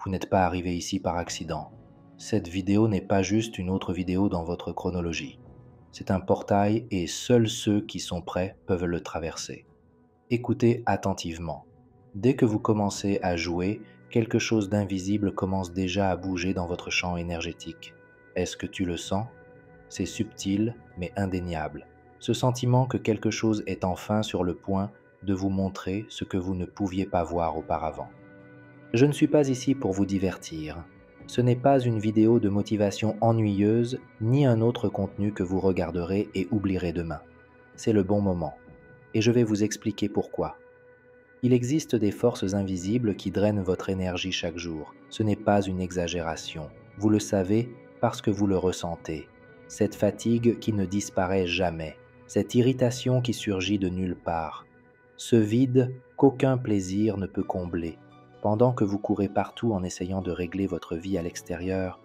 Vous n'êtes pas arrivé ici par accident. Cette vidéo n'est pas juste une autre vidéo dans votre chronologie. C'est un portail et seuls ceux qui sont prêts peuvent le traverser. Écoutez attentivement. Dès que vous commencez à jouer, quelque chose d'invisible commence déjà à bouger dans votre champ énergétique. Est-ce que tu le sens? C'est subtil mais indéniable. Ce sentiment que quelque chose est enfin sur le point de vous montrer ce que vous ne pouviez pas voir auparavant. Je ne suis pas ici pour vous divertir. Ce n'est pas une vidéo de motivation ennuyeuse, ni un autre contenu que vous regarderez et oublierez demain. C'est le bon moment. Et je vais vous expliquer pourquoi. Il existe des forces invisibles qui drainent votre énergie chaque jour. Ce n'est pas une exagération. Vous le savez parce que vous le ressentez. Cette fatigue qui ne disparaît jamais. Cette irritation qui surgit de nulle part. Ce vide qu'aucun plaisir ne peut combler. Pendant que vous courez partout en essayant de régler votre vie à l'extérieur,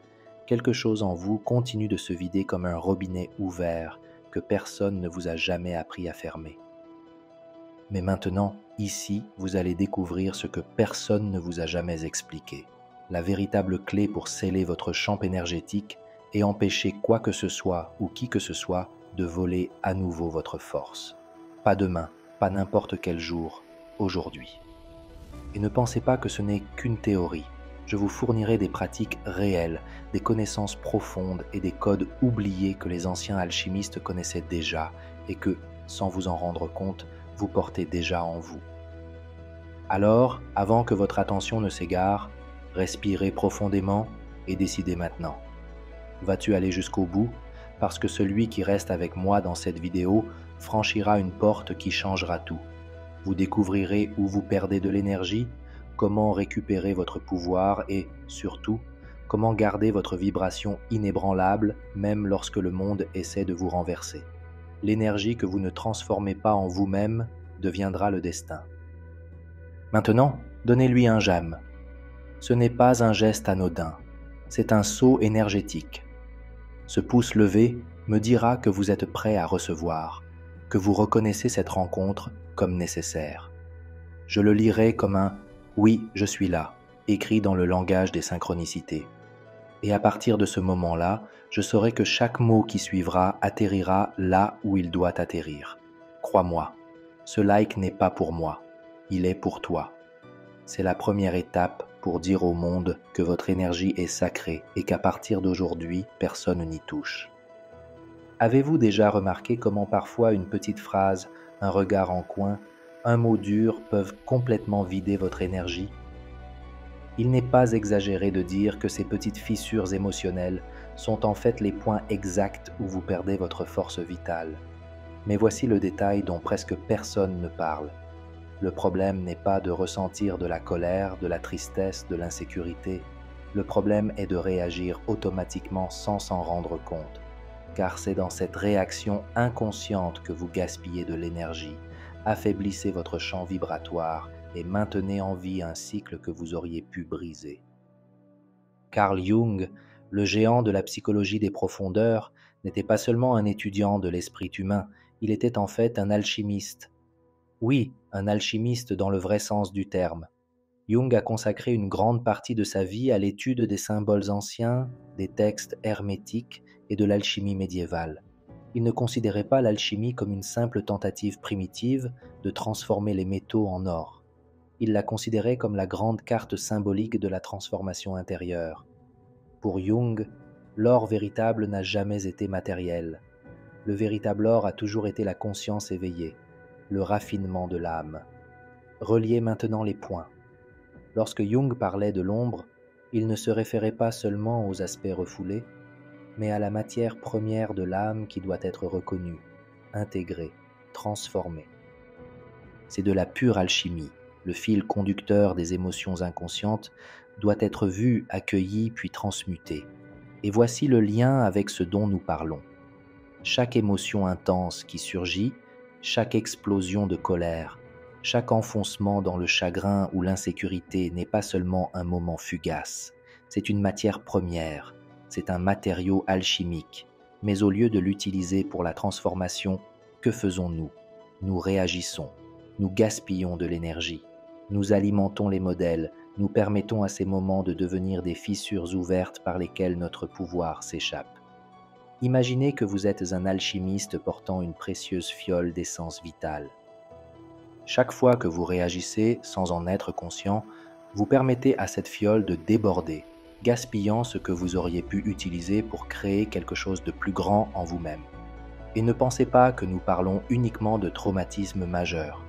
quelque chose en vous continue de se vider comme un robinet ouvert que personne ne vous a jamais appris à fermer. Mais maintenant, ici, vous allez découvrir ce que personne ne vous a jamais expliqué. La véritable clé pour sceller votre champ énergétique et empêcher quoi que ce soit ou qui que ce soit de voler à nouveau votre force. Pas demain, pas n'importe quel jour, aujourd'hui. Et ne pensez pas que ce n'est qu'une théorie. Je vous fournirai des pratiques réelles, des connaissances profondes et des codes oubliés que les anciens alchimistes connaissaient déjà et que, sans vous en rendre compte, vous portez déjà en vous. Alors, avant que votre attention ne s'égare, respirez profondément et décidez maintenant. Vas-tu aller jusqu'au bout? Parce que celui qui reste avec moi dans cette vidéo franchira une porte qui changera tout. Vous découvrirez où vous perdez de l'énergie, comment récupérer votre pouvoir et, surtout, comment garder votre vibration inébranlable même lorsque le monde essaie de vous renverser. L'énergie que vous ne transformez pas en vous-même deviendra le destin. Maintenant, donnez-lui un jam. Ce n'est pas un geste anodin, c'est un saut énergétique. Ce pouce levé me dira que vous êtes prêt à recevoir, que vous reconnaissez cette rencontre comme nécessaire. Je le lirai comme un « oui, je suis là », écrit dans le langage des synchronicités. Et à partir de ce moment-là, je saurai que chaque mot qui suivra atterrira là où il doit atterrir. Crois-moi, ce like n'est pas pour moi, il est pour toi. C'est la première étape pour dire au monde que votre énergie est sacrée et qu'à partir d'aujourd'hui, personne n'y touche. Avez-vous déjà remarqué comment parfois une petite phrase, un regard en coin, un mot dur peuvent complètement vider votre énergie? Il n'est pas exagéré de dire que ces petites fissures émotionnelles sont en fait les points exacts où vous perdez votre force vitale. Mais voici le détail dont presque personne ne parle. Le problème n'est pas de ressentir de la colère, de la tristesse, de l'insécurité. Le problème est de réagir automatiquement sans s'en rendre compte. Car c'est dans cette réaction inconsciente que vous gaspillez de l'énergie, affaiblissez votre champ vibratoire et maintenez en vie un cycle que vous auriez pu briser. Carl Jung, le géant de la psychologie des profondeurs, n'était pas seulement un étudiant de l'esprit humain, il était en fait un alchimiste. Oui, un alchimiste dans le vrai sens du terme. Jung a consacré une grande partie de sa vie à l'étude des symboles anciens, des textes hermétiques et de l'alchimie médiévale. Il ne considérait pas l'alchimie comme une simple tentative primitive de transformer les métaux en or. Il la considérait comme la grande carte symbolique de la transformation intérieure. Pour Jung, l'or véritable n'a jamais été matériel. Le véritable or a toujours été la conscience éveillée, le raffinement de l'âme. Reliez maintenant les points. Lorsque Jung parlait de l'ombre, il ne se référait pas seulement aux aspects refoulés, mais à la matière première de l'âme qui doit être reconnue, intégrée, transformée. C'est de la pure alchimie. Le fil conducteur des émotions inconscientes doit être vu, accueilli, puis transmuté. Et voici le lien avec ce dont nous parlons. Chaque émotion intense qui surgit, chaque explosion de colère, chaque enfoncement dans le chagrin ou l'insécurité n'est pas seulement un moment fugace, c'est une matière première, c'est un matériau alchimique. Mais au lieu de l'utiliser pour la transformation, que faisons-nous? Nous réagissons, nous gaspillons de l'énergie, nous alimentons les modèles, nous permettons à ces moments de devenir des fissures ouvertes par lesquelles notre pouvoir s'échappe. Imaginez que vous êtes un alchimiste portant une précieuse fiole d'essence vitale. Chaque fois que vous réagissez sans en être conscient, vous permettez à cette fiole de déborder, gaspillant ce que vous auriez pu utiliser pour créer quelque chose de plus grand en vous-même. Et ne pensez pas que nous parlons uniquement de traumatismes majeurs.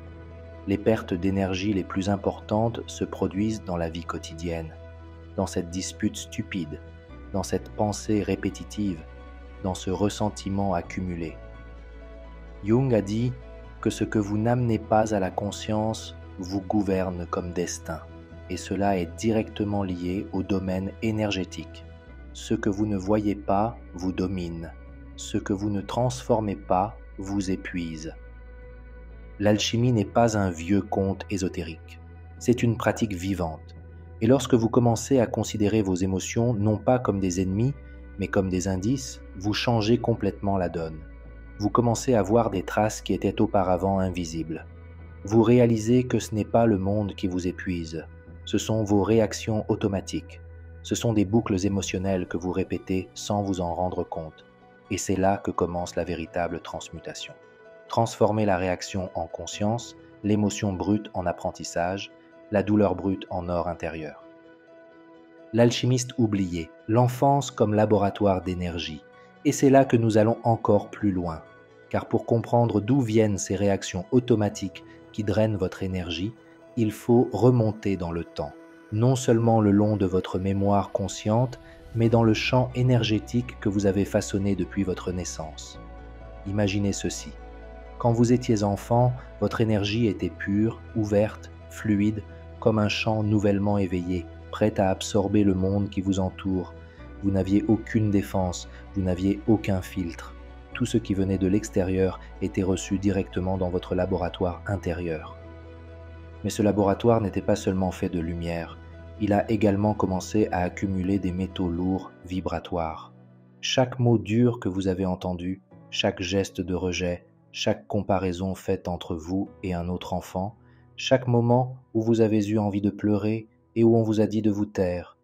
Les pertes d'énergie les plus importantes se produisent dans la vie quotidienne, dans cette dispute stupide, dans cette pensée répétitive, dans ce ressentiment accumulé. Jung a dit que ce que vous n'amenez pas à la conscience vous gouverne comme destin, et cela est directement lié au domaine énergétique. Ce que vous ne voyez pas vous domine, ce que vous ne transformez pas vous épuise. L'alchimie n'est pas un vieux conte ésotérique, c'est une pratique vivante. Et lorsque vous commencez à considérer vos émotions non pas comme des ennemis, mais comme des indices, vous changez complètement la donne. Vous commencez à voir des traces qui étaient auparavant invisibles. Vous réalisez que ce n'est pas le monde qui vous épuise, ce sont vos réactions automatiques. Ce sont des boucles émotionnelles que vous répétez sans vous en rendre compte. Et c'est là que commence la véritable transmutation. Transformer la réaction en conscience, l'émotion brute en apprentissage, la douleur brute en or intérieur. L'alchimiste oublié, l'enfance comme laboratoire d'énergie. Et c'est là que nous allons encore plus loin. Car pour comprendre d'où viennent ces réactions automatiques qui drainent votre énergie, il faut remonter dans le temps, non seulement le long de votre mémoire consciente, mais dans le champ énergétique que vous avez façonné depuis votre naissance. Imaginez ceci. Quand vous étiez enfant, votre énergie était pure, ouverte, fluide, comme un champ nouvellement éveillé, prêt à absorber le monde qui vous entoure. Vous n'aviez aucune défense, vous n'aviez aucun filtre. Tout ce qui venait de l'extérieur était reçu directement dans votre laboratoire intérieur. Mais ce laboratoire n'était pas seulement fait de lumière, il a également commencé à accumuler des métaux lourds, vibratoires. Chaque mot dur que vous avez entendu, chaque geste de rejet, chaque comparaison faite entre vous et un autre enfant, chaque moment où vous avez eu envie de pleurer et où on vous a dit de vous taire,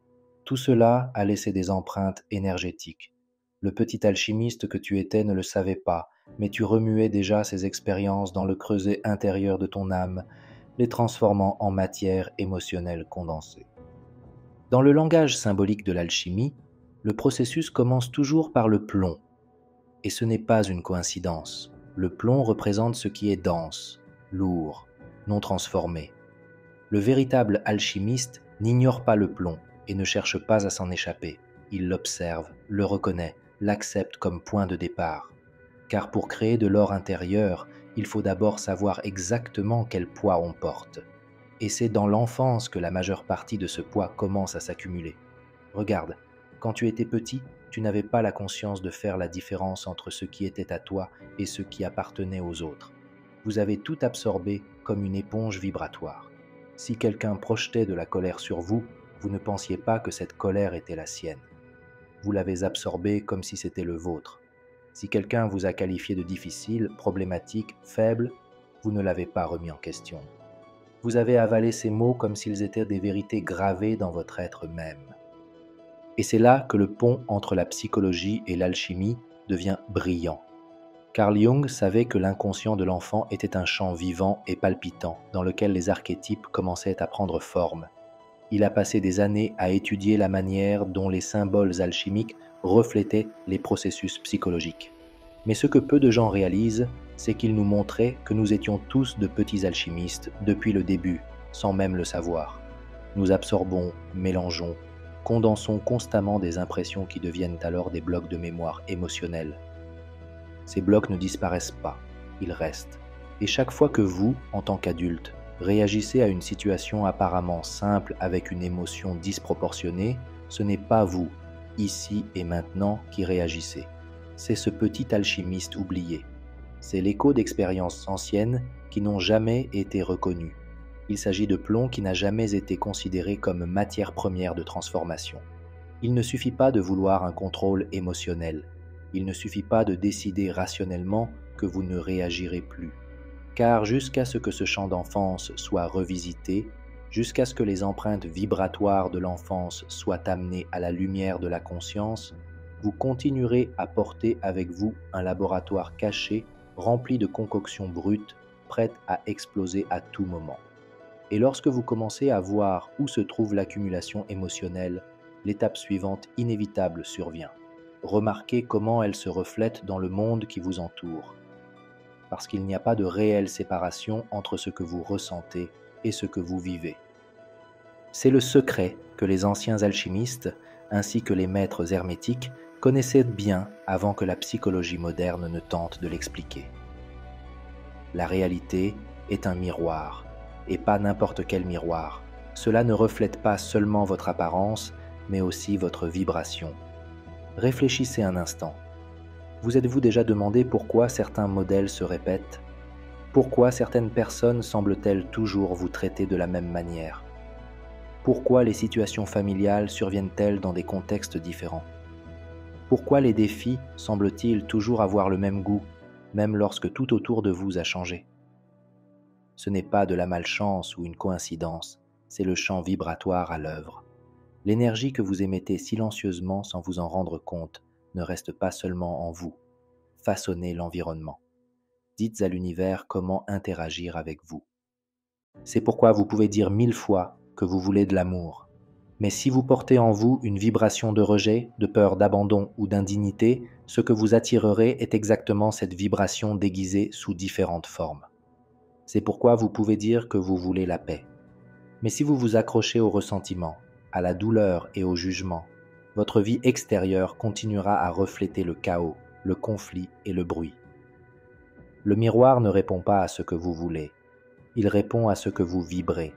tout cela a laissé des empreintes énergétiques. Le petit alchimiste que tu étais ne le savait pas, mais tu remuais déjà ces expériences dans le creuset intérieur de ton âme, les transformant en matière émotionnelle condensée. Dans le langage symbolique de l'alchimie, le processus commence toujours par le plomb. Et ce n'est pas une coïncidence. Le plomb représente ce qui est dense, lourd, non transformé. Le véritable alchimiste n'ignore pas le plomb et ne cherche pas à s'en échapper. Il l'observe, le reconnaît, l'accepte comme point de départ. Car pour créer de l'or intérieur, il faut d'abord savoir exactement quel poids on porte. Et c'est dans l'enfance que la majeure partie de ce poids commence à s'accumuler. Regarde, quand tu étais petit, tu n'avais pas la conscience de faire la différence entre ce qui était à toi et ce qui appartenait aux autres. Vous avez tout absorbé comme une éponge vibratoire. Si quelqu'un projetait de la colère sur vous, vous ne pensiez pas que cette colère était la sienne. Vous l'avez absorbée comme si c'était le vôtre. Si quelqu'un vous a qualifié de difficile, problématique, faible, vous ne l'avez pas remis en question. Vous avez avalé ces mots comme s'ils étaient des vérités gravées dans votre être même. Et c'est là que le pont entre la psychologie et l'alchimie devient brillant. Carl Jung savait que l'inconscient de l'enfant était un champ vivant et palpitant dans lequel les archétypes commençaient à prendre forme. Il a passé des années à étudier la manière dont les symboles alchimiques reflétaient les processus psychologiques. Mais ce que peu de gens réalisent, c'est qu'il nous montrait que nous étions tous de petits alchimistes depuis le début, sans même le savoir. Nous absorbons, mélangeons, condensons constamment des impressions qui deviennent alors des blocs de mémoire émotionnelle. Ces blocs ne disparaissent pas, ils restent. Et chaque fois que vous, en tant qu'adulte, réagissez à une situation apparemment simple avec une émotion disproportionnée, ce n'est pas vous, ici et maintenant, qui réagissez. C'est ce petit alchimiste oublié. C'est l'écho d'expériences anciennes qui n'ont jamais été reconnues. Il s'agit de plomb qui n'a jamais été considéré comme matière première de transformation. Il ne suffit pas de vouloir un contrôle émotionnel. Il ne suffit pas de décider rationnellement que vous ne réagirez plus. Car jusqu'à ce que ce champ d'enfance soit revisité, jusqu'à ce que les empreintes vibratoires de l'enfance soient amenées à la lumière de la conscience, vous continuerez à porter avec vous un laboratoire caché rempli de concoctions brutes prêtes à exploser à tout moment. Et lorsque vous commencez à voir où se trouve l'accumulation émotionnelle, l'étape suivante inévitable survient. Remarquez comment elle se reflète dans le monde qui vous entoure. Parce qu'il n'y a pas de réelle séparation entre ce que vous ressentez et ce que vous vivez. C'est le secret que les anciens alchimistes, ainsi que les maîtres hermétiques, connaissaient bien avant que la psychologie moderne ne tente de l'expliquer. La réalité est un miroir, et pas n'importe quel miroir. Cela ne reflète pas seulement votre apparence, mais aussi votre vibration. Réfléchissez un instant. Vous êtes-vous déjà demandé pourquoi certains modèles se répètent? Pourquoi certaines personnes semblent-elles toujours vous traiter de la même manière? Pourquoi les situations familiales surviennent-elles dans des contextes différents? Pourquoi les défis semblent-ils toujours avoir le même goût, même lorsque tout autour de vous a changé? Ce n'est pas de la malchance ou une coïncidence, c'est le champ vibratoire à l'œuvre. L'énergie que vous émettez silencieusement sans vous en rendre compte ne reste pas seulement en vous. Façonnez l'environnement. Dites à l'univers comment interagir avec vous. C'est pourquoi vous pouvez dire 1000 fois que vous voulez de l'amour. Mais si vous portez en vous une vibration de rejet, de peur d'abandon ou d'indignité, ce que vous attirerez est exactement cette vibration déguisée sous différentes formes. C'est pourquoi vous pouvez dire que vous voulez la paix. Mais si vous vous accrochez au ressentiment, à la douleur et au jugement, votre vie extérieure continuera à refléter le chaos, le conflit et le bruit. Le miroir ne répond pas à ce que vous voulez, il répond à ce que vous vibrez.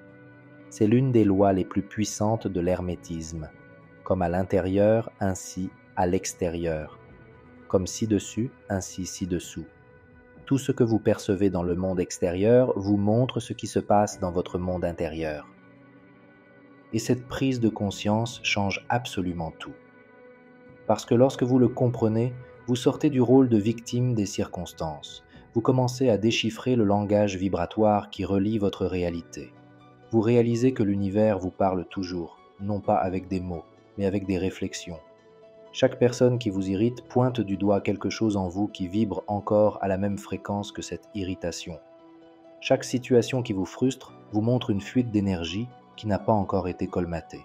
C'est l'une des lois les plus puissantes de l'hermétisme, comme à l'intérieur, ainsi à l'extérieur, comme ci-dessus, ainsi ci-dessous. Tout ce que vous percevez dans le monde extérieur vous montre ce qui se passe dans votre monde intérieur. Et cette prise de conscience change absolument tout. Parce que lorsque vous le comprenez, vous sortez du rôle de victime des circonstances. Vous commencez à déchiffrer le langage vibratoire qui relie votre réalité. Vous réalisez que l'univers vous parle toujours, non pas avec des mots, mais avec des réflexions. Chaque personne qui vous irrite pointe du doigt quelque chose en vous qui vibre encore à la même fréquence que cette irritation. Chaque situation qui vous frustre vous montre une fuite d'énergie qui n'a pas encore été colmatée.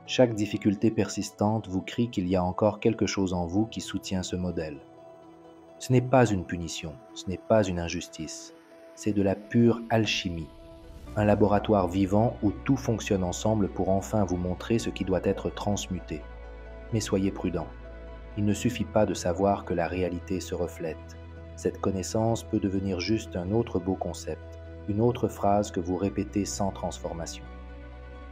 Chaque difficulté persistante vous crie qu'il y a encore quelque chose en vous qui soutient ce modèle. Ce n'est pas une punition, ce n'est pas une injustice, c'est de la pure alchimie. Un laboratoire vivant où tout fonctionne ensemble pour enfin vous montrer ce qui doit être transmuté. Mais soyez prudents. Il ne suffit pas de savoir que la réalité se reflète. Cette connaissance peut devenir juste un autre beau concept, une autre phrase que vous répétez sans transformation.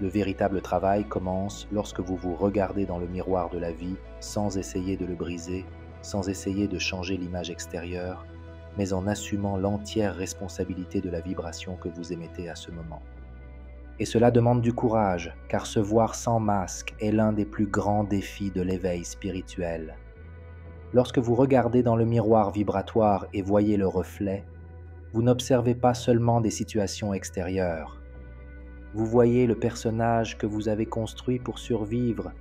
Le véritable travail commence lorsque vous vous regardez dans le miroir de la vie sans essayer de le briser, sans essayer de changer l'image extérieure, mais en assumant l'entière responsabilité de la vibration que vous émettez à ce moment. Et cela demande du courage, car se voir sans masque est l'un des plus grands défis de l'éveil spirituel. Lorsque vous regardez dans le miroir vibratoire et voyez le reflet, vous n'observez pas seulement des situations extérieures. Vous voyez le personnage que vous avez construit pour survivre.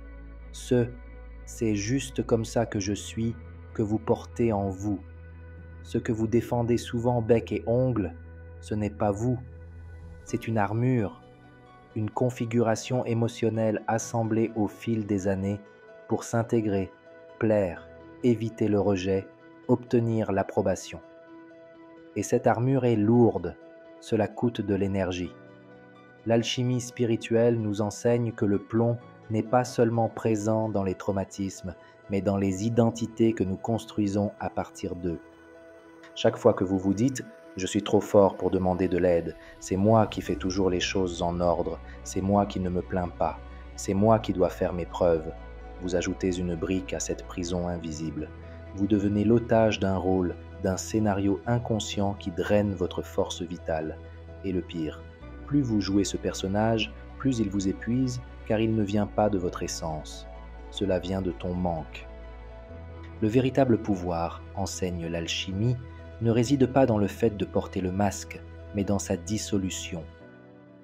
C'est juste comme ça que je suis, que vous portez en vous. Ce que vous défendez souvent bec et ongles, ce n'est pas vous. C'est une armure, une configuration émotionnelle assemblée au fil des années pour s'intégrer, plaire, éviter le rejet, obtenir l'approbation. Et cette armure est lourde, cela coûte de l'énergie. L'alchimie spirituelle nous enseigne que le plomb n'est pas seulement présent dans les traumatismes, mais dans les identités que nous construisons à partir d'eux. Chaque fois que vous vous dites « je suis trop fort pour demander de l'aide, c'est moi qui fais toujours les choses en ordre, c'est moi qui ne me plains pas, c'est moi qui dois faire mes preuves », vous ajoutez une brique à cette prison invisible. Vous devenez l'otage d'un rôle, d'un scénario inconscient qui draine votre force vitale. Et le pire, plus vous jouez ce personnage, plus il vous épuise, car il ne vient pas de votre essence. Cela vient de ton manque. Le véritable pouvoir, enseigne l'alchimie, ne réside pas dans le fait de porter le masque, mais dans sa dissolution.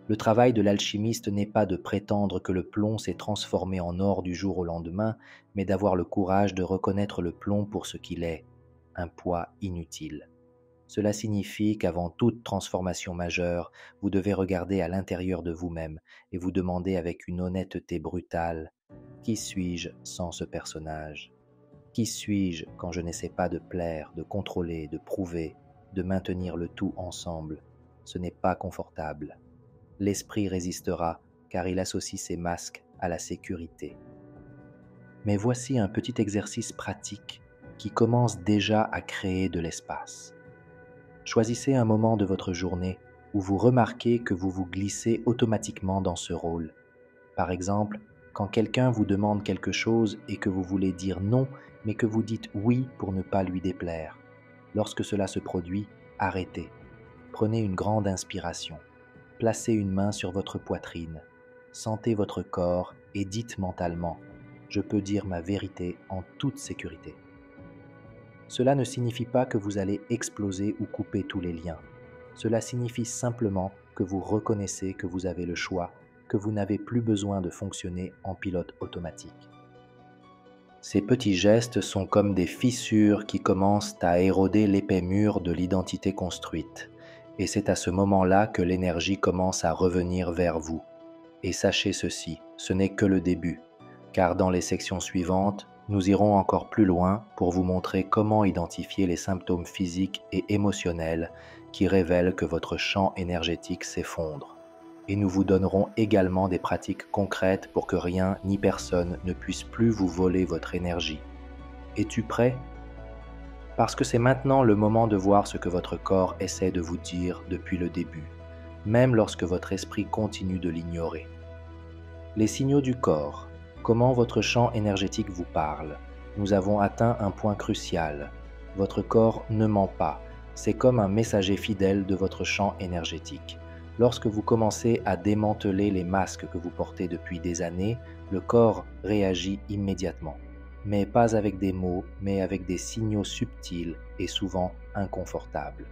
Le travail de l'alchimiste n'est pas de prétendre que le plomb s'est transformé en or du jour au lendemain, mais d'avoir le courage de reconnaître le plomb pour ce qu'il est, un poids inutile. Cela signifie qu'avant toute transformation majeure, vous devez regarder à l'intérieur de vous-même et vous demander avec une honnêteté brutale: qui suis-je sans ce personnage? Qui suis-je quand je n'essaie pas de plaire, de contrôler, de prouver, de maintenir le tout ensemble? Ce n'est pas confortable. L'esprit résistera car il associe ses masques à la sécurité. Mais voici un petit exercice pratique qui commence déjà à créer de l'espace. Choisissez un moment de votre journée où vous remarquez que vous vous glissez automatiquement dans ce rôle. Par exemple, quand quelqu'un vous demande quelque chose et que vous voulez dire non, mais que vous dites oui pour ne pas lui déplaire. Lorsque cela se produit, arrêtez. Prenez une grande inspiration. Placez une main sur votre poitrine. Sentez votre corps et dites mentalement: je peux dire ma vérité en toute sécurité. Cela ne signifie pas que vous allez exploser ou couper tous les liens. Cela signifie simplement que vous reconnaissez que vous avez le choix, que vous n'avez plus besoin de fonctionner en pilote automatique. Ces petits gestes sont comme des fissures qui commencent à éroder l'épais mur de l'identité construite. Et c'est à ce moment-là que l'énergie commence à revenir vers vous. Et sachez ceci, ce n'est que le début, car dans les sections suivantes, nous irons encore plus loin pour vous montrer comment identifier les symptômes physiques et émotionnels qui révèlent que votre champ énergétique s'effondre. Et nous vous donnerons également des pratiques concrètes pour que rien ni personne ne puisse plus vous voler votre énergie. Es-tu prêt? Parce que c'est maintenant le moment de voir ce que votre corps essaie de vous dire depuis le début, même lorsque votre esprit continue de l'ignorer. Les signaux du corps. Comment votre champ énergétique vous parle? Nous avons atteint un point crucial. Votre corps ne ment pas. C'est comme un messager fidèle de votre champ énergétique. Lorsque vous commencez à démanteler les masques que vous portez depuis des années, le corps réagit immédiatement. Mais pas avec des mots, mais avec des signaux subtils et souvent inconfortables.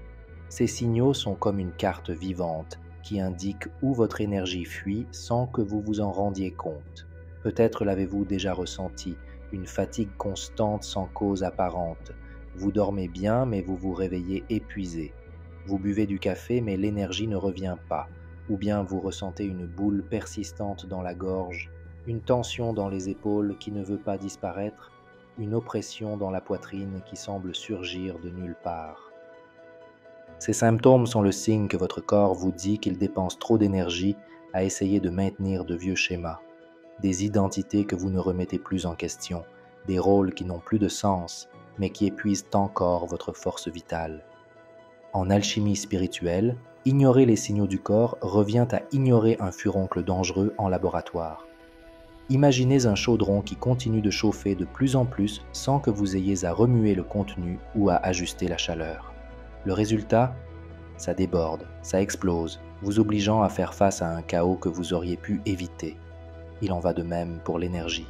Ces signaux sont comme une carte vivante qui indique où votre énergie fuit sans que vous vous en rendiez compte. Peut-être l'avez-vous déjà ressenti, une fatigue constante sans cause apparente. Vous dormez bien, mais vous vous réveillez épuisé. Vous buvez du café, mais l'énergie ne revient pas. Ou bien vous ressentez une boule persistante dans la gorge, une tension dans les épaules qui ne veut pas disparaître, une oppression dans la poitrine qui semble surgir de nulle part. Ces symptômes sont le signe que votre corps vous dit qu'il dépense trop d'énergie à essayer de maintenir de vieux schémas, des identités que vous ne remettez plus en question, des rôles qui n'ont plus de sens, mais qui épuisent encore votre force vitale. En alchimie spirituelle, ignorer les signaux du corps revient à ignorer un furoncle dangereux en laboratoire. Imaginez un chaudron qui continue de chauffer de plus en plus sans que vous ayez à remuer le contenu ou à ajuster la chaleur. Le résultat? Ça déborde, ça explose, vous obligeant à faire face à un chaos que vous auriez pu éviter. Il en va de même pour l'énergie.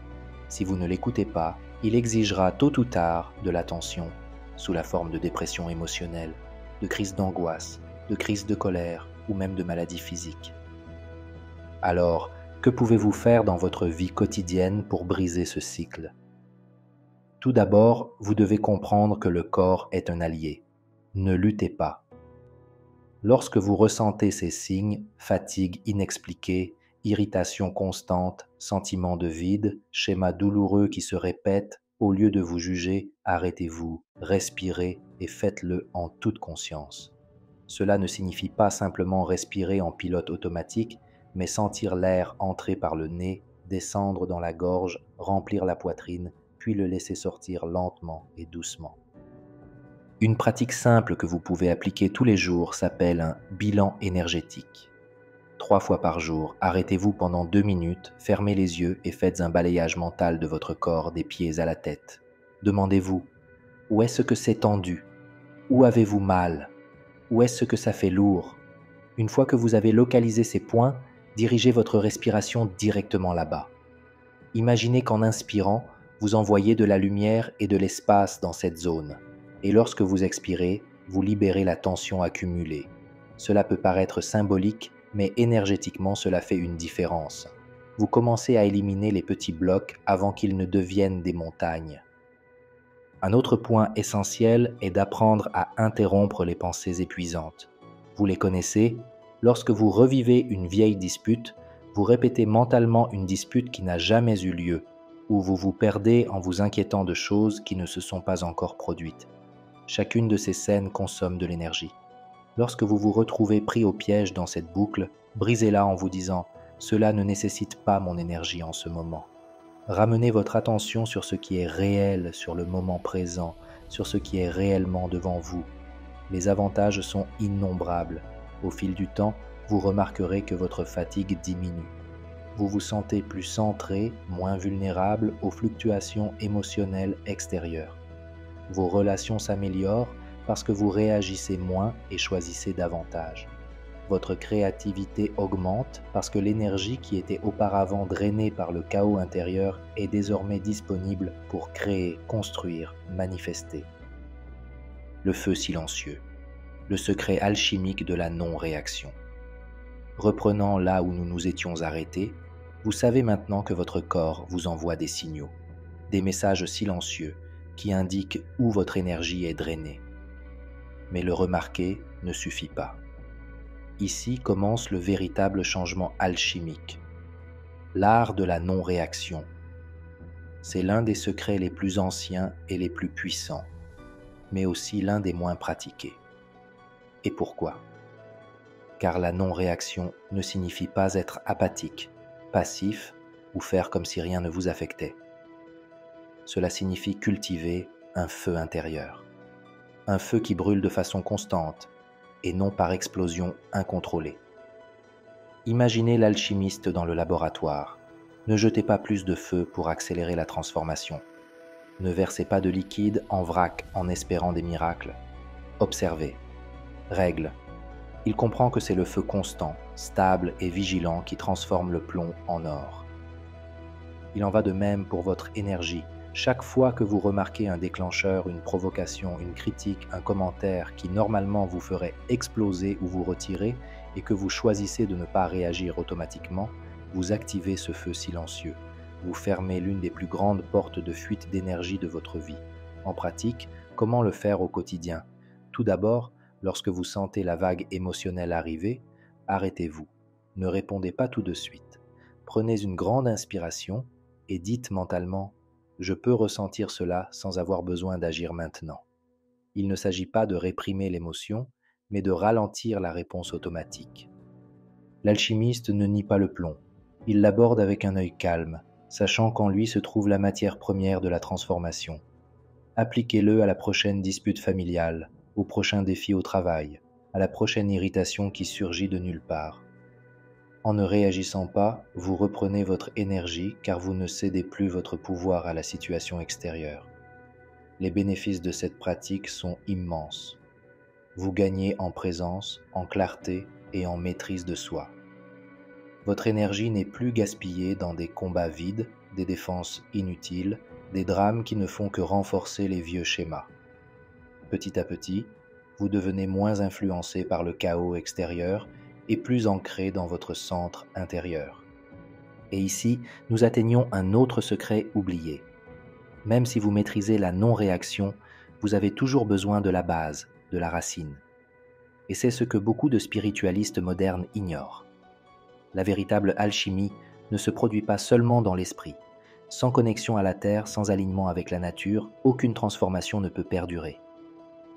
Si vous ne l'écoutez pas, il exigera tôt ou tard de l'attention, sous la forme de dépression émotionnelle, de crises d'angoisse, de crises de colère ou même de maladies physiques. Alors, que pouvez-vous faire dans votre vie quotidienne pour briser ce cycle? Tout d'abord, vous devez comprendre que le corps est un allié. Ne luttez pas. Lorsque vous ressentez ces signes, fatigue inexpliquée, irritation constante, sentiment de vide, schéma douloureux qui se répète, au lieu de vous juger, arrêtez-vous, respirez et faites-le en toute conscience. Cela ne signifie pas simplement respirer en pilote automatique, mais sentir l'air entrer par le nez, descendre dans la gorge, remplir la poitrine, puis le laisser sortir lentement et doucement. Une pratique simple que vous pouvez appliquer tous les jours s'appelle un bilan énergétique. 3 fois par jour, arrêtez-vous pendant 2 minutes, fermez les yeux et faites un balayage mental de votre corps des pieds à la tête. Demandez-vous, où est-ce que c'est tendu? Où avez-vous mal? Où est-ce que ça fait lourd? Une fois que vous avez localisé ces points, dirigez votre respiration directement là-bas. Imaginez qu'en inspirant, vous envoyez de la lumière et de l'espace dans cette zone. Et lorsque vous expirez, vous libérez la tension accumulée. Cela peut paraître symbolique, mais énergétiquement cela fait une différence. Vous commencez à éliminer les petits blocs avant qu'ils ne deviennent des montagnes. Un autre point essentiel est d'apprendre à interrompre les pensées épuisantes. Vous les connaissez, lorsque vous revivez une vieille dispute, vous répétez mentalement une dispute qui n'a jamais eu lieu, ou vous vous perdez en vous inquiétant de choses qui ne se sont pas encore produites. Chacune de ces scènes consomme de l'énergie. Lorsque vous vous retrouvez pris au piège dans cette boucle, brisez-la en vous disant « Cela ne nécessite pas mon énergie en ce moment ». Ramenez votre attention sur ce qui est réel, sur le moment présent, sur ce qui est réellement devant vous. Les avantages sont innombrables. Au fil du temps, vous remarquerez que votre fatigue diminue. Vous vous sentez plus centré, moins vulnérable aux fluctuations émotionnelles extérieures. Vos relations s'améliorent parce que vous réagissez moins et choisissez davantage. Votre créativité augmente parce que l'énergie qui était auparavant drainée par le chaos intérieur est désormais disponible pour créer, construire, manifester. Le feu silencieux, le secret alchimique de la non-réaction. Reprenant là où nous nous étions arrêtés, vous savez maintenant que votre corps vous envoie des signaux, des messages silencieux qui indiquent où votre énergie est drainée. Mais le remarquer ne suffit pas. Ici commence le véritable changement alchimique, l'art de la non-réaction. C'est l'un des secrets les plus anciens et les plus puissants, mais aussi l'un des moins pratiqués. Et pourquoi ? Car la non-réaction ne signifie pas être apathique, passif ou faire comme si rien ne vous affectait. Cela signifie cultiver un feu intérieur, un feu qui brûle de façon constante et non par explosion incontrôlée. Imaginez l'alchimiste dans le laboratoire. Ne jetez pas plus de feu pour accélérer la transformation. Ne versez pas de liquide en vrac en espérant des miracles. Observez. Règle. Il comprend que c'est le feu constant, stable et vigilant qui transforme le plomb en or. Il en va de même pour votre énergie. Chaque fois que vous remarquez un déclencheur, une provocation, une critique, un commentaire qui normalement vous ferait exploser ou vous retirer et que vous choisissez de ne pas réagir automatiquement, vous activez ce feu silencieux. Vous fermez l'une des plus grandes portes de fuite d'énergie de votre vie. En pratique, comment le faire au quotidien ? Tout d'abord, lorsque vous sentez la vague émotionnelle arriver, arrêtez-vous. Ne répondez pas tout de suite. Prenez une grande inspiration et dites mentalement « Je peux ressentir cela sans avoir besoin d'agir maintenant ». Il ne s'agit pas de réprimer l'émotion, mais de ralentir la réponse automatique. L'alchimiste ne nie pas le plomb. Il l'aborde avec un œil calme, sachant qu'en lui se trouve la matière première de la transformation. Appliquez-le à la prochaine dispute familiale, au prochain défi au travail, à la prochaine irritation qui surgit de nulle part. En ne réagissant pas, vous reprenez votre énergie car vous ne cédez plus votre pouvoir à la situation extérieure. Les bénéfices de cette pratique sont immenses. Vous gagnez en présence, en clarté et en maîtrise de soi. Votre énergie n'est plus gaspillée dans des combats vides, des défenses inutiles, des drames qui ne font que renforcer les vieux schémas. Petit à petit, vous devenez moins influencé par le chaos extérieur et plus ancré dans votre centre intérieur. Et ici, nous atteignons un autre secret oublié. Même si vous maîtrisez la non-réaction, vous avez toujours besoin de la base, de la racine. Et c'est ce que beaucoup de spiritualistes modernes ignorent. La véritable alchimie ne se produit pas seulement dans l'esprit. Sans connexion à la terre, sans alignement avec la nature, aucune transformation ne peut perdurer.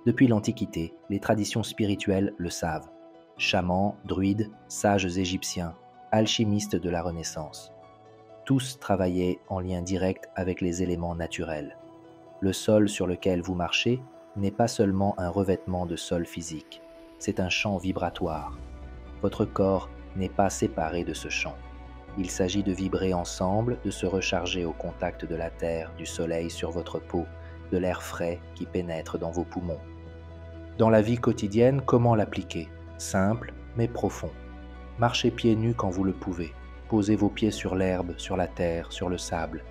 Depuis l'Antiquité, les traditions spirituelles le savent. Chamans, druides, sages égyptiens, alchimistes de la Renaissance. Tous travaillaient en lien direct avec les éléments naturels. Le sol sur lequel vous marchez n'est pas seulement un revêtement de sol physique, c'est un champ vibratoire. Votre corps n'est pas séparé de ce champ. Il s'agit de vibrer ensemble, de se recharger au contact de la terre, du soleil sur votre peau, de l'air frais qui pénètre dans vos poumons. Dans la vie quotidienne, comment l'appliquer ? Simple, mais profond. Marchez pieds nus quand vous le pouvez. Posez vos pieds sur l'herbe, sur la terre, sur le sable.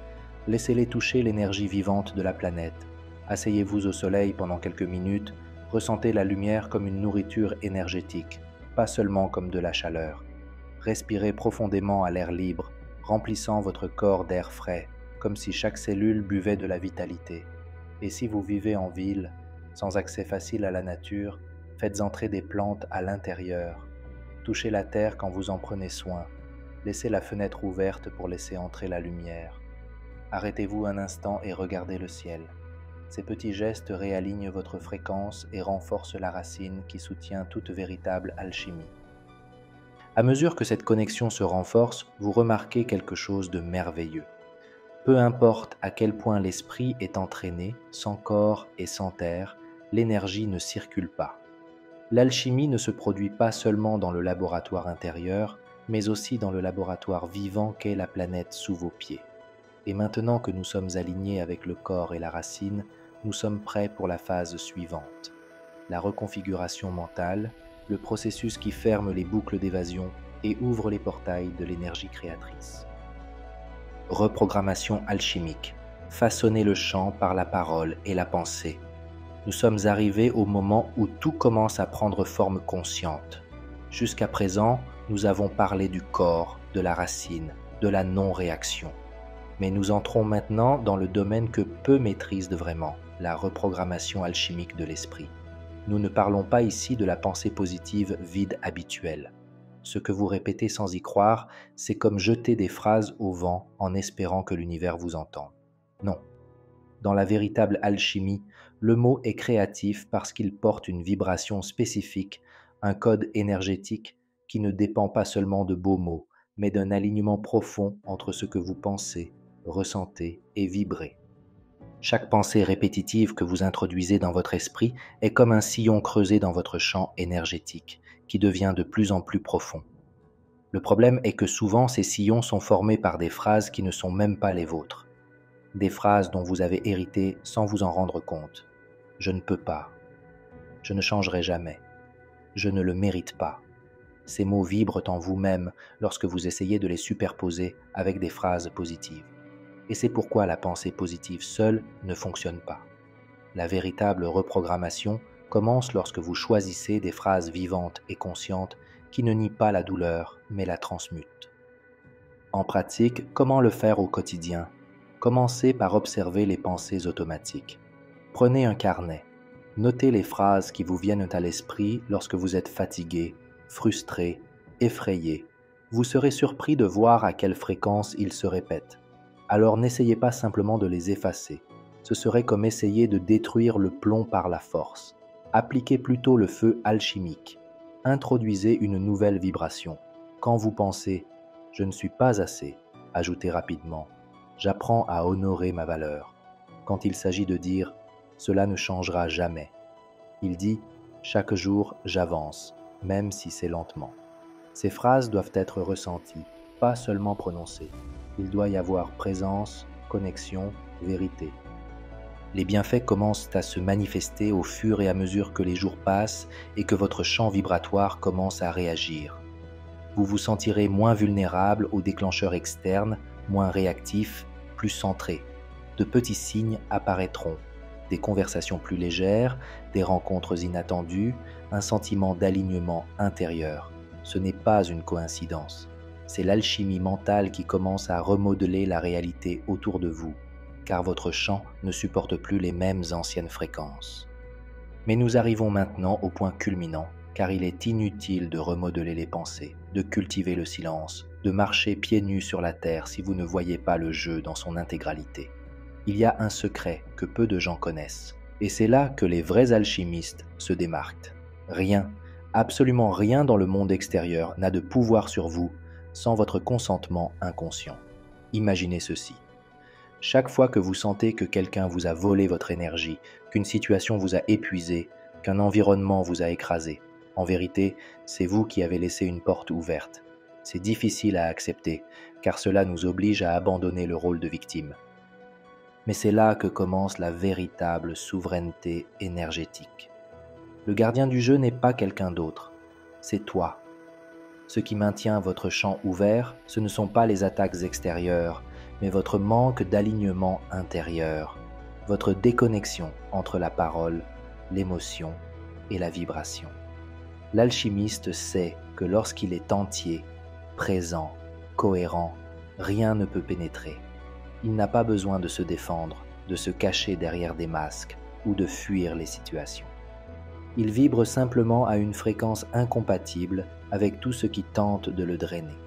Laissez-les toucher l'énergie vivante de la planète. Asseyez-vous au soleil pendant quelques minutes. Ressentez la lumière comme une nourriture énergétique, pas seulement comme de la chaleur. Respirez profondément à l'air libre, remplissant votre corps d'air frais, comme si chaque cellule buvait de la vitalité. Et si vous vivez en ville, sans accès facile à la nature, faites entrer des plantes à l'intérieur. Touchez la terre quand vous en prenez soin. Laissez la fenêtre ouverte pour laisser entrer la lumière. Arrêtez-vous un instant et regardez le ciel. Ces petits gestes réalignent votre fréquence et renforcent la racine qui soutient toute véritable alchimie. À mesure que cette connexion se renforce, vous remarquez quelque chose de merveilleux. Peu importe à quel point l'esprit est entraîné, sans corps et sans terre, l'énergie ne circule pas. L'alchimie ne se produit pas seulement dans le laboratoire intérieur, mais aussi dans le laboratoire vivant qu'est la planète sous vos pieds. Et maintenant que nous sommes alignés avec le corps et la racine, nous sommes prêts pour la phase suivante. La reconfiguration mentale, le processus qui ferme les boucles d'évasion et ouvre les portails de l'énergie créatrice. Reprogrammation alchimique. Façonner le champ par la parole et la pensée. Nous sommes arrivés au moment où tout commence à prendre forme consciente. Jusqu'à présent, nous avons parlé du corps, de la racine, de la non-réaction. Mais nous entrons maintenant dans le domaine que peu maîtrisent vraiment, la reprogrammation alchimique de l'esprit. Nous ne parlons pas ici de la pensée positive vide habituelle. Ce que vous répétez sans y croire, c'est comme jeter des phrases au vent en espérant que l'univers vous entende. Non. Dans la véritable alchimie, le mot est créatif parce qu'il porte une vibration spécifique, un code énergétique qui ne dépend pas seulement de beaux mots, mais d'un alignement profond entre ce que vous pensez, ressentez et vibrez. Chaque pensée répétitive que vous introduisez dans votre esprit est comme un sillon creusé dans votre champ énergétique, qui devient de plus en plus profond. Le problème est que souvent ces sillons sont formés par des phrases qui ne sont même pas les vôtres. Des phrases dont vous avez hérité sans vous en rendre compte. Je ne peux pas. Je ne changerai jamais. Je ne le mérite pas. Ces mots vibrent en vous-même lorsque vous essayez de les superposer avec des phrases positives. Et c'est pourquoi la pensée positive seule ne fonctionne pas. La véritable reprogrammation commence lorsque vous choisissez des phrases vivantes et conscientes qui ne nient pas la douleur, mais la transmutent. En pratique, comment le faire au quotidien ? Commencez par observer les pensées automatiques. Prenez un carnet. Notez les phrases qui vous viennent à l'esprit lorsque vous êtes fatigué, frustré, effrayé. Vous serez surpris de voir à quelle fréquence ils se répètent. Alors n'essayez pas simplement de les effacer. Ce serait comme essayer de détruire le plomb par la force. Appliquez plutôt le feu alchimique. Introduisez une nouvelle vibration. Quand vous pensez « je ne suis pas assez », ajoutez rapidement « j'apprends à honorer ma valeur ». Quand il s'agit de dire « cela ne changera jamais », il dit « chaque jour j'avance, même si c'est lentement ». Ces phrases doivent être ressenties, pas seulement prononcées. Il doit y avoir présence, connexion, vérité. Les bienfaits commencent à se manifester au fur et à mesure que les jours passent et que votre champ vibratoire commence à réagir. Vous vous sentirez moins vulnérable aux déclencheurs externes, moins réactif, plus centré. De petits signes apparaîtront. Des conversations plus légères, des rencontres inattendues, un sentiment d'alignement intérieur. Ce n'est pas une coïncidence. C'est l'alchimie mentale qui commence à remodeler la réalité autour de vous, car votre champ ne supporte plus les mêmes anciennes fréquences. Mais nous arrivons maintenant au point culminant, car il est inutile de remodeler les pensées, de cultiver le silence, de marcher pieds nus sur la terre si vous ne voyez pas le jeu dans son intégralité. Il y a un secret que peu de gens connaissent, et c'est là que les vrais alchimistes se démarquent. Rien, absolument rien dans le monde extérieur n'a de pouvoir sur vous sans votre consentement inconscient. Imaginez ceci. Chaque fois que vous sentez que quelqu'un vous a volé votre énergie, qu'une situation vous a épuisé, qu'un environnement vous a écrasé, en vérité, c'est vous qui avez laissé une porte ouverte. C'est difficile à accepter, car cela nous oblige à abandonner le rôle de victime. Mais c'est là que commence la véritable souveraineté énergétique. Le gardien du jeu n'est pas quelqu'un d'autre, c'est toi. Ce qui maintient votre champ ouvert, ce ne sont pas les attaques extérieures, mais votre manque d'alignement intérieur, votre déconnexion entre la parole, l'émotion et la vibration. L'alchimiste sait que lorsqu'il est entier, présent, cohérent, rien ne peut pénétrer. Il n'a pas besoin de se défendre, de se cacher derrière des masques ou de fuir les situations. Il vibre simplement à une fréquence incompatible avec tout ce qui tente de le drainer.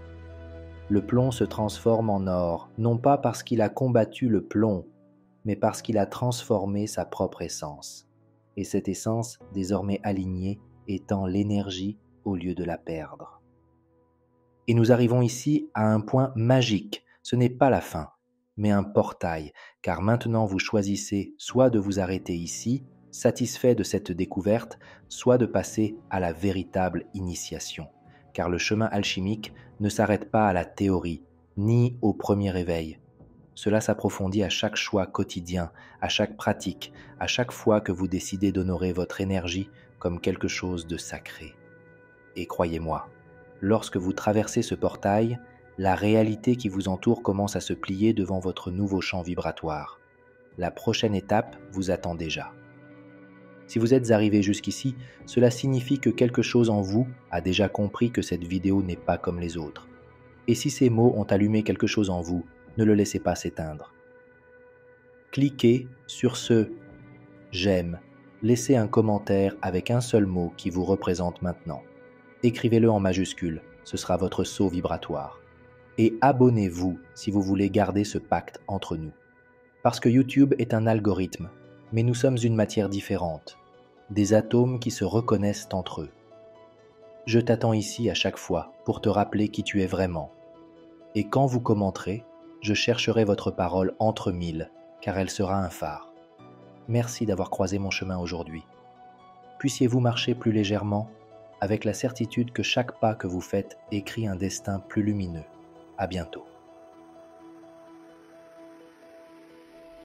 Le plomb se transforme en or, non pas parce qu'il a combattu le plomb, mais parce qu'il a transformé sa propre essence. Et cette essence, désormais alignée, étend l'énergie au lieu de la perdre. Et nous arrivons ici à un point magique. Ce n'est pas la fin, mais un portail, car maintenant vous choisissez soit de vous arrêter ici, satisfait de cette découverte, soit de passer à la véritable initiation. Car le chemin alchimique ne s'arrête pas à la théorie, ni au premier réveil. Cela s'approfondit à chaque choix quotidien, à chaque pratique, à chaque fois que vous décidez d'honorer votre énergie comme quelque chose de sacré. Et croyez-moi, lorsque vous traversez ce portail, la réalité qui vous entoure commence à se plier devant votre nouveau champ vibratoire. La prochaine étape vous attend déjà. Si vous êtes arrivé jusqu'ici, cela signifie que quelque chose en vous a déjà compris que cette vidéo n'est pas comme les autres. Et si ces mots ont allumé quelque chose en vous, ne le laissez pas s'éteindre. Cliquez sur ce « J'aime », laissez un commentaire avec un seul mot qui vous représente maintenant. Écrivez-le en majuscule, ce sera votre sceau vibratoire. Et abonnez-vous si vous voulez garder ce pacte entre nous. Parce que YouTube est un algorithme, mais nous sommes une matière différente, des atomes qui se reconnaissent entre eux. Je t'attends ici à chaque fois pour te rappeler qui tu es vraiment. Et quand vous commenterez, je chercherai votre parole entre mille, car elle sera un phare. Merci d'avoir croisé mon chemin aujourd'hui. Puissiez-vous marcher plus légèrement, avec la certitude que chaque pas que vous faites écrit un destin plus lumineux. À bientôt.